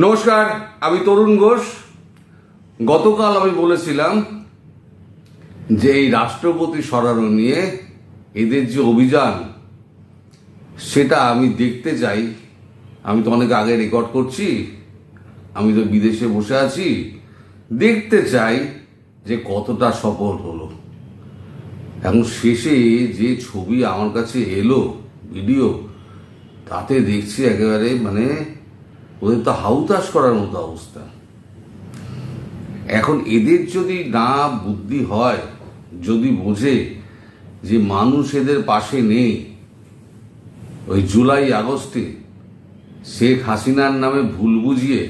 নমস্কার, আমি তরুণ ঘোষ। গতকাল আমি বলেছিলাম যে এই রাষ্ট্রপতি সরানো নিয়ে এদের যে অভিযান সেটা আমি দেখতে চাই। আমি তো অনেক আগে রেকর্ড করছি, আমি তো বিদেশে বসে আছি, দেখতে চাই যে কতটা সফল হলো। এখন শেষে যে ছবি আমার কাছে এলো ভিডিও, তাতে দেখছি একেবারে ওদের তো হাউতাস করার মতো অবস্থা। এখন এদের যদি না বুদ্ধি হয়, যদি বোঝে যে মানুষ এদের পাশে নেই, ওই জুলাই আগস্টে শেখ হাসিনার নামে ভুল বুঝিয়ে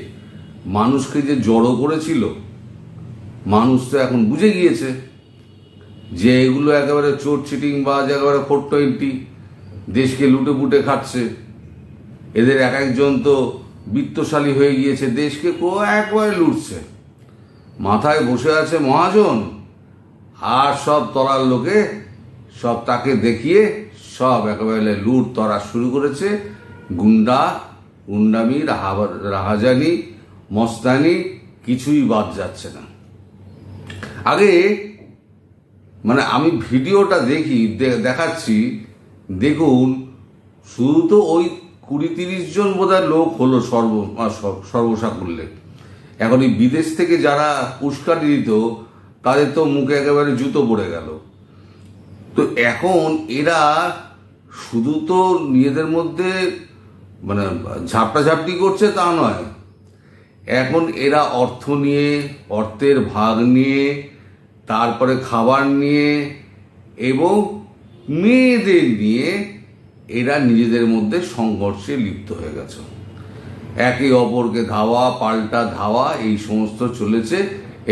মানুষকে যে জড়ো করেছিল, মানুষ তো এখন বুঝে গিয়েছে যে এগুলো একেবারে চোর চিটিং বাজ, একেবারে 420 দেশকে লুটে পুটে খাচ্ছে। এদের এক একজন তো বিত্তশালী হয়ে গিয়েছে, দেশকে একবারে লুটছে। মাথায় বসে আছে মহাজন, আর সব তলার লোকে সব তাকে দেখিয়ে সব একেবারে লুট তরা শুরু করেছে। গুন্ডামি, রাহাজানি, মস্তানি কিছুই বাদ যাচ্ছে না। আগে আমি ভিডিওটা দেখাচ্ছি, দেখুন। শুধু তো ওই 20-30 জন বোধহয় লোক হলো সর্বসাকুল্যে। এখন এই বিদেশ থেকে যারা উস্কানি দিত, তাদের তো মুখে একেবারে জুতো পড়ে গেল। তো এখন এরা শুধু তো নিজেদের মধ্যে ঝাপটাঝাপটি করছে তা নয়, এখন এরা অর্থ নিয়ে, অর্থের ভাগ নিয়ে, তারপরে খাবার নিয়ে এবং মেয়েদের নিয়ে এরা নিজেদের মধ্যে সংঘর্ষে লিপ্ত হয়ে গেছে। একে অপরকে ধাওয়া, পাল্টা ধাওয়া, এই সমস্ত চলেছে।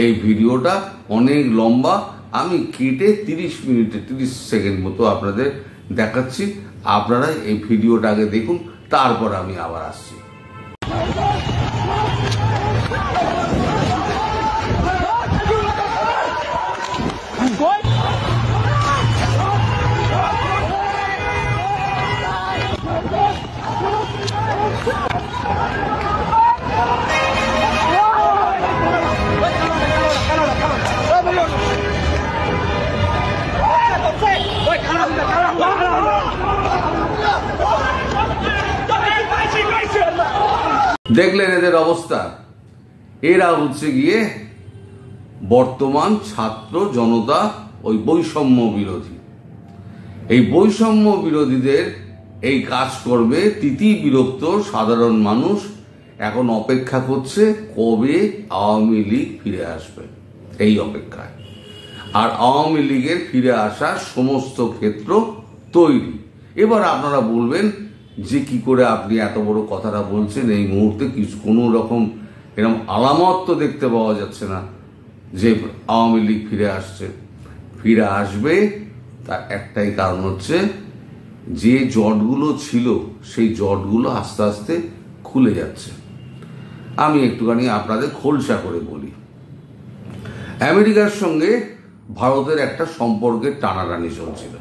এই ভিডিওটা অনেক লম্বা, আমি কেটে 30 সেকেন্ড মতো আপনাদের দেখাচ্ছি। আপনারা এই ভিডিওটা আগে দেখুন, তারপর আমি আবার আসছি। দেখলেন এদের অবস্থা। এরা হচ্ছে গিয়ে বর্তমান ছাত্র জনতা, ওই বৈষম্য বিরোধী। এই বৈষম্য বিরোধীদের এই কাজ করবে তিতি বিরক্ত সাধারণ মানুষ এখন অপেক্ষা করছে কবে আওয়ামী লীগ ফিরে আসবে, এই অপেক্ষায়। আর আওয়ামী লীগের ফিরে আসার সমস্ত ক্ষেত্র তৈরি। এবার আপনারা বলবেন যে কি করে আপনি এত বড় কথাটা বলছেন, এই মুহূর্তে কোনো রকম এরকম আলামত তো দেখতে পাওয়া যাচ্ছে না যে আওয়ামী লীগ ফিরে আসবে। তার একটাই কারণ হচ্ছে যে জটগুলো ছিল সেই জটগুলো আস্তে আস্তে খুলে যাচ্ছে। আমি একটুখানি আপনাদের খোলসা করে বলি। আমেরিকার সঙ্গে ভারতের একটা সম্পর্কের টানাটানি চলছিল।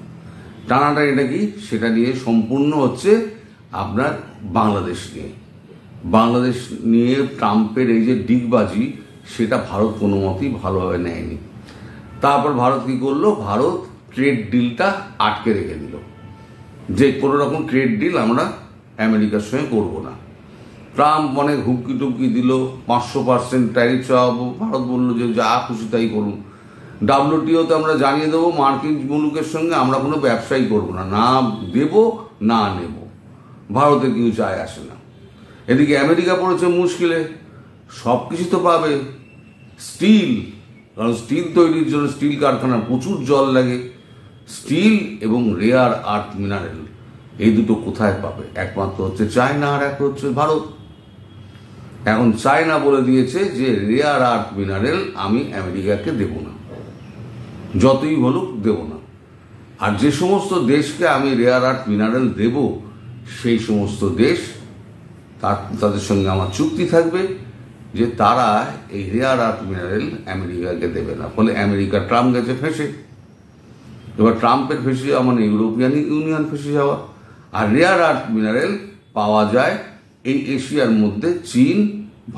টানাটানিটা কি, সেটা নিয়ে সম্পূর্ণ হচ্ছে আপনার বাংলাদেশ নিয়ে ট্রাম্পের এই যে ডিগবাজি, সেটা ভারত কোনো মতেই ভালোভাবে নেয়নি। তারপর ভারত কি করলো, ভারত ট্রেড ডিলটা আটকে রেখে দিল, যে কোনো রকম ট্রেড ডিল আমরা আমেরিকার সঙ্গে করব না। ট্রাম্প অনেক হুমকি টুমকি দিল, 500% ট্যারিফ চাওয়াবো। ভারত বললো যে যা খুশি তাই করুন। WTO-তে আমরা জানিয়ে দেবো মার্কিন মুলুকের সঙ্গে আমরা কোনো ব্যবসাই করবো না, না দেব না নেব, ভারতের কিছু যায় আসে না। এদিকে আমেরিকা পড়েছে মুশকিলে, সব কিছু তো পাবে, স্টিল, কারণ স্টিল তৈরির জন্য স্টিল কারখানার প্রচুর জল লাগে। স্টিল এবং রেয়ার আর্থ মিনারেল, এই দুটো কোথায় পাবে? একমাত্র হচ্ছে চায়না, আর এক হচ্ছে ভারত। এখন চায়না বলে দিয়েছে যে রেয়ার আর্থ মিনারেল আমি আমেরিকাকে দেব না, যতই বলুক দেব না। আর যে সমস্ত দেশকে আমি রেয়ার আর্থ মিনারেল দেব, সেই সমস্ত দেশ তাদের সঙ্গে আমার চুক্তি থাকবে যে তারা এই রেয়ার আর্থ মিনারেল আমেরিকাকে দেবে না। ফলে আমেরিকা ট্রাম্প গেছে ফেঁসে। এবার ট্রাম্পের ফেঁসে যাওয়া ইউরোপিয়ান ইউনিয়ন ফেঁসে যাওয়া। আর রেয়ার আর্থ মিনারেল পাওয়া যায় এই এশিয়ার মধ্যে চীন,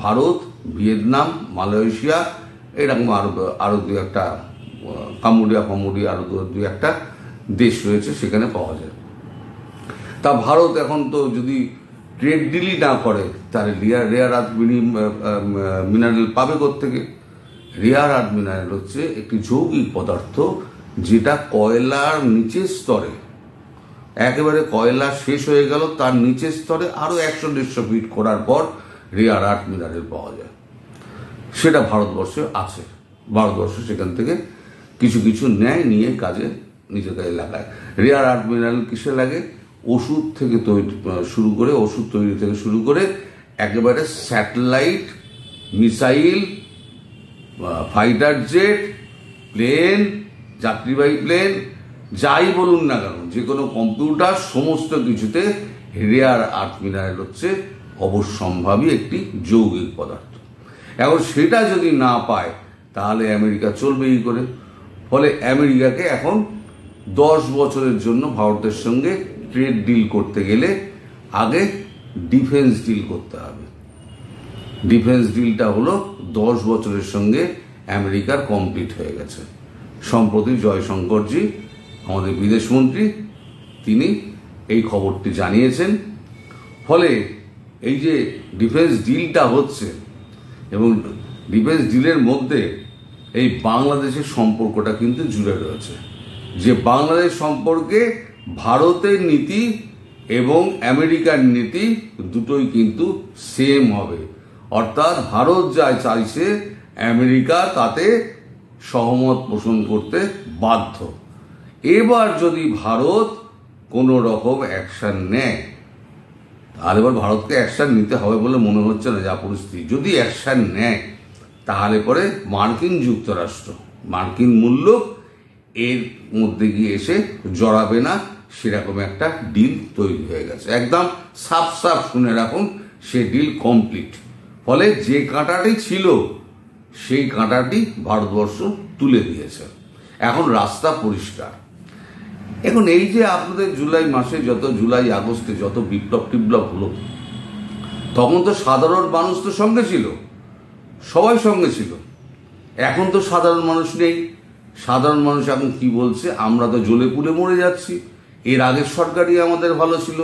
ভারত, ভিয়েতনাম, মালয়েশিয়া, এরকম আরো দু একটা, কাম্বোডিয়া আরো দু একটা দেশ রয়েছে, সেখানে পাওয়া যায়। তা ভারত এখন তো যদি ট্রেড ডিলই না করে তাহলে রেয়ার আর্থ মিনারেল পাবে কোত্থেকে? রেয়ার আর্থ মিনারেল হচ্ছে একটি যৌগিক পদার্থ যেটা কয়লার নিচের স্তরে, একেবারে কয়লা শেষ হয়ে গেল, তার নিচের স্তরে আরো 100-150 ফিট করার পর রেয়ার আর্থ মিনারেল পাওয়া যায়। সেটা ভারতবর্ষে আছে। ভারতবর্ষ সেখান থেকে কিছু কিছু নিয়ে কাজে নিজেদের এলাকায়। রেয়ার আর্থ মিনারেল কিসে লাগে? ওষুধ থেকে ওষুধ তৈরি থেকে শুরু করে একেবারে satellite, missile, fighter jet, plane, যাত্রীবাহী প্লেন, যাই বলুন না কেন, যে কোনো কম্পিউটার, সমস্ত কিছুতে রেয়ার আর্থ মিনারেল হচ্ছে অবশ্যম্ভাবী একটি যৌগিক পদার্থ। এখন সেটা যদি না পায় তাহলে আমেরিকা চলবে এই করে। ফলে আমেরিকাকে এখন 10 বছরের জন্য ভারতের সঙ্গে ট্রেড ডিল করতে গেলে আগে ডিফেন্স ডিল করতে হবে। ডিফেন্স ডিলটা হলো 10 বছরের সঙ্গে আমেরিকার কমপ্লিট হয়ে গেছে। সম্প্রতি জয়শঙ্করজি, আমাদের বিদেশমন্ত্রী, তিনি এই খবরটি জানিয়েছেন। ফলে এই যে ডিফেন্স ডিলটা হচ্ছে এবং ডিফেন্স ডিলের মধ্যে এই বাংলাদেশের সম্পর্কটা কিন্তু জুড়ে রয়েছে, যে বাংলাদেশ সম্পর্কে ভারতের নীতি এবং আমেরিকার নীতি দুটোই কিন্তু সেম হবে। অর্থাৎ ভারত যা চাইছে আমেরিকা তাতে সহমত পোষণ করতে বাধ্য। এবার যদি ভারত কোনো রকম অ্যাকশন নেয়, তাহলে এবার ভারতকে অ্যাকশন নিতে হবে বলে মনে হচ্ছে না যা পরিস্থিতি। যদি অ্যাকশন নেয় তাহলে পরে মার্কিন যুক্তরাষ্ট্র, মার্কিন মূল্য এর মধ্যে গিয়ে এসে জড়াবে না, সেরকম একটা ডিল তৈরি হয়ে গেছে। একদম সাফ শুনে রাখুন, সে ডিল কমপ্লিট। ফলে যে কাঁটাটি ছিল সেই কাঁটাটি ভারতবর্ষ তুলে দিয়েছে। এখন রাস্তা পরিষ্কার। এখন এই যে আপনাদের জুলাই মাসে জুলাই আগস্টে যত বিপ্লব হলো, তখন তো সাধারণ মানুষ তো সঙ্গে ছিল, সবাই সঙ্গে ছিল। এখন তো সাধারণ মানুষ নেই। সাধারণ মানুষ এখন কি বলছে? আমরা তো জ্বলে পুড়ে মরে যাচ্ছি, এর আগের সরকারই আমাদের ভালো ছিল।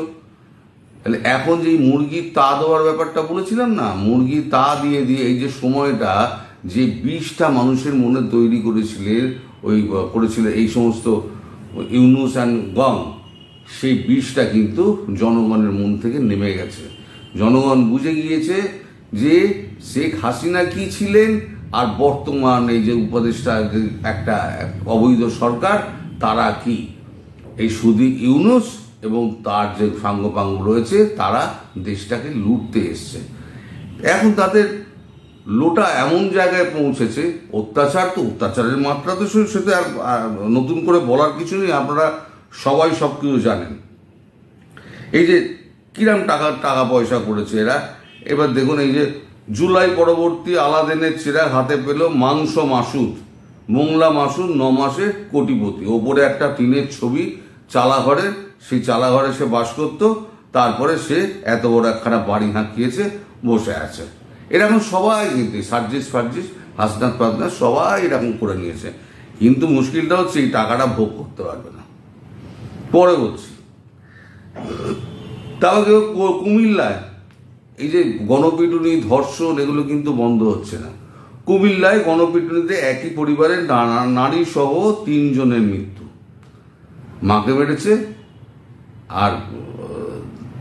তাহলে এখন যে মুরগির তা দেওয়ার ব্যাপারটা বলেছিলাম না, মুরগির তা দিয়ে এই যে সময়টা যে বিষটা মানুষের মনে তৈরি করেছিল এই সমস্ত ইউনুস অ্যান্ড গং, সেই বিষটা কিন্তু জনগণের মন থেকে নেমে গেছে। জনগণ বুঝে গিয়েছে যে শেখ হাসিনা কি ছিলেন আর বর্তমান এই যে উপদেষ্টা একটা অবৈধ সরকার তারা কি। এই শুধু ইউনুস এবং তার যে সাঙ্গপাঙ্গ রয়েছে তারা দেশটাকে লুটতে এসছে। এখন তাদের লোটা এমন জায়গায় পৌঁছেছে, অত্যাচারের মাত্রা তো সেটা আর নতুন করে বলার কিছু নেই, আপনারা সবাই সব কিছু জানেন। এই যে কিরম টাকা পয়সা করেছে এরা। এবার দেখুন, এই যে জুলাই পরবর্তী আলাদিনের চেরাগ হাতে পেল মাংস মাসুদ, মোংলা মাসুদ 9 মাসে কোটিপতি। ওপরে একটা টিনের ছবি চালাঘরের, সেই চালাঘরে সে বাস করত, তারপরে সে এত বড় একখানা বাড়ি হাঁকিয়েছে, বসে আছে। এরকম সবাই কিন্তু সার্জিস হাসনাত সবাই এরকম করে নিয়েছে। কিন্তু মুশকিলটা হচ্ছে এই টাকাটা ভোগ করতে পারবে না। পরে বলছি, তাও কেউ কুমিল্লায় এই যে গণপিটুনি, ধর্ষণ, এগুলো কিন্তু বন্ধ হচ্ছে না। কুমিল্লায় গণপিটুনিতে একই পরিবারের নারী সহ 3 জনের মৃত্যু। মাকে মেরেছে আর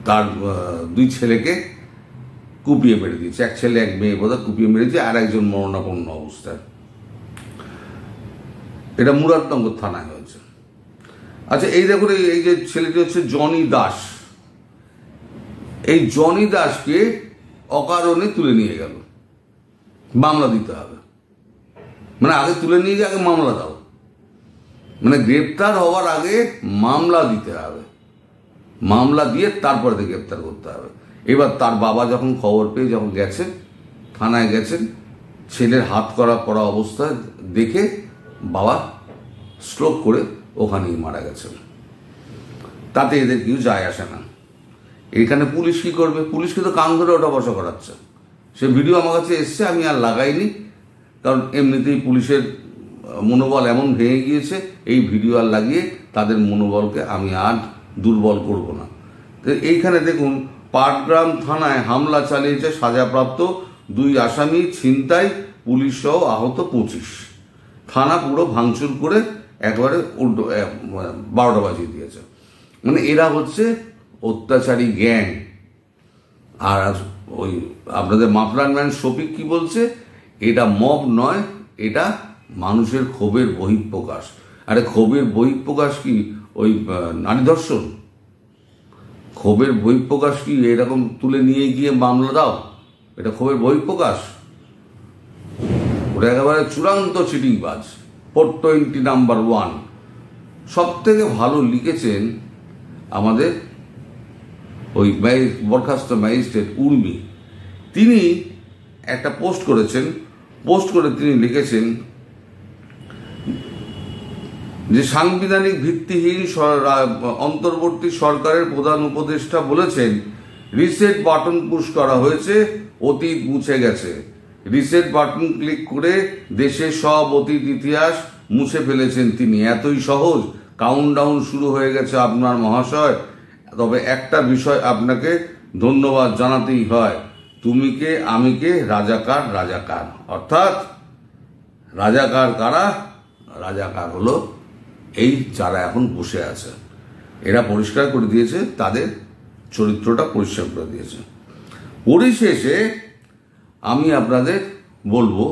তার 2 ছেলেকে কুপিয়ে মেরে দিয়েছে। এক ছেলে এক মেয়ে বোধহয় কুপিয়ে মেরেছে, আর একজন মরণাপন্ন অবস্থায়। এটা মুরাদনগর থানায় হয়েছে। আচ্ছা, এই দেখুন, এই যে ছেলেটি হচ্ছে জনি দাস। এই জনি দাসকে অকারণে তুলে নিয়ে গেল, মামলা দিতে হবে। মানে আগে তুলে নিয়ে গিয়ে আগে মামলা দাও, মানে গ্রেপ্তার হওয়ার আগে মামলা দিতে হবে, মামলা দিয়ে তারপরে গ্রেপ্তার করতে হবে। এবার তার বাবা যখন খবর পেয়ে যখন গেছেন, থানায় গেছেন, ছেলের হাত পড়া অবস্থায় দেখে বাবা স্ট্রোক করে ওখানেই মারা গেছেন। তাতে এদের কিছু যায় আসে না। এখানে পুলিশ কি করবে? পুলিশকে তো কান ধরে ওটা বসা করাচ্ছে, সে ভিডিও আমার কাছে এসছে, আমি আর লাগাইনি, কারণ এমনিতেই পুলিশের মনোবল এমন ভেঙে গিয়েছে, এই ভিডিও আর লাগিয়ে তাদের মনোবলকে আমি আর দুর্বল করব না। তো এইখানে দেখুন, পাটগ্রাম থানায় হামলা চালিয়েছে সাজাপ্রাপ্ত 2 আসামি, ছিনতাই, পুলিশ সহ আহত 25। থানা পুরো ভাঙচুর করে একবারে উল্টো 12টা বাজিয়ে দিয়েছে। মানে এরা হচ্ছে অত্যাচারী গ্যাং। আর ওই আপনাদের মাফলার ম্যান শফিক কি বলছে, এটা মব নয়, এটা মানুষের ক্ষোভের বহিঃপ্রকাশ। আরে ক্ষোভের বহিঃপ্রকাশ কি ওই নারী ধর্ষণ? ক্ষোভের বহিঃপ্রকাশ কি এরকম তুলে নিয়ে গিয়ে মামলা দাও? এটা ক্ষোভের বহিঃপ্রকাশ? ওটা একেবারে চূড়ান্ত চিটিংবাজ। 420 নাম্বার 1। সব থেকে ভালো লিখেছেন আমাদের ওই বরখাস্ত ম্যাজিস্ট্রেট উর্মি। তিনি একটা পোস্ট করেছেন, পোস্ট করে তিনি লিখেছেন যে সাংবিধানিক ভিত্তিহীন অন্তর্বর্তী সরকারের প্রধান উপদেষ্টা বলেছেন রিসেট বাটন পুশ করা হয়েছে, অতীত মুছে গেছে। রিসেট বাটন ক্লিক করে দেশের সব অতীত ইতিহাস মুছে ফেলেছেন তিনি। এতই সহজ? কাউন্টডাউন শুরু হয়ে গেছে আপনার মহাশয়। তবে একটা বিষয় আপনাকে ধন্যবাদ জানাতেই হয়, তুমি কে আমি কে, রাজাকার রাজাকার। অর্থাৎ রাজাকার কারা? রাজাকার হলো এই যারা এখন বসে আছে। এরা পরিষ্কার করে দিয়েছে, তাদের চরিত্রটা পরিষ্কার করে দিয়েছে। পরিশেষে আমি আপনাদের বলবো,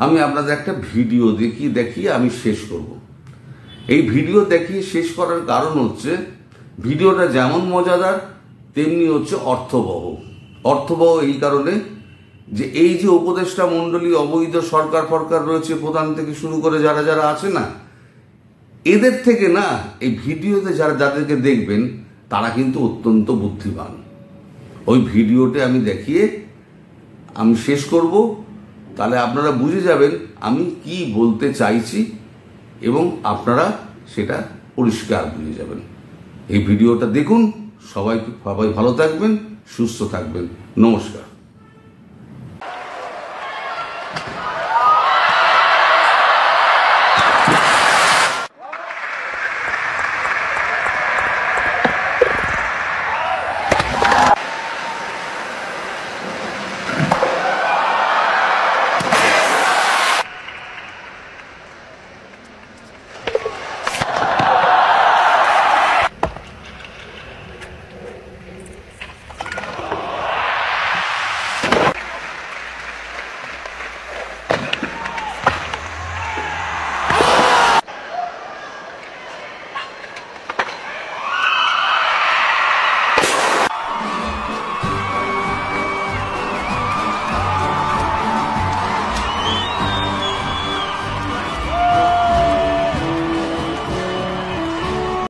আমি আপনাদের একটা ভিডিও দেখিয়ে আমি শেষ করব। এই ভিডিও দেখিয়ে শেষ করার কারণ হচ্ছে, ভিডিওটা যেমন মজাদার তেমনি হচ্ছে অর্থবহ। অর্থবহ এই কারণে যে এই যে উপদেষ্টা মণ্ডলী, অবৈধ সরকার ফরকার রয়েছে, প্রধান থেকে শুরু করে যারা যারা আছে না, এদের থেকে না এই ভিডিওতে যাদেরকে দেখবেন তারা কিন্তু অত্যন্ত বুদ্ধিমান। ওই ভিডিওতে আমি দেখিয়ে আমি শেষ করব, তাহলে আপনারা বুঝে যাবেন আমি কি বলতে চাইছি এবং আপনারা সেটা পরিষ্কার বুঝে যাবেন। এই ভিডিওটা দেখুন। সবাই ভালো থাকবেন, সুস্থ থাকবেন। নমস্কার।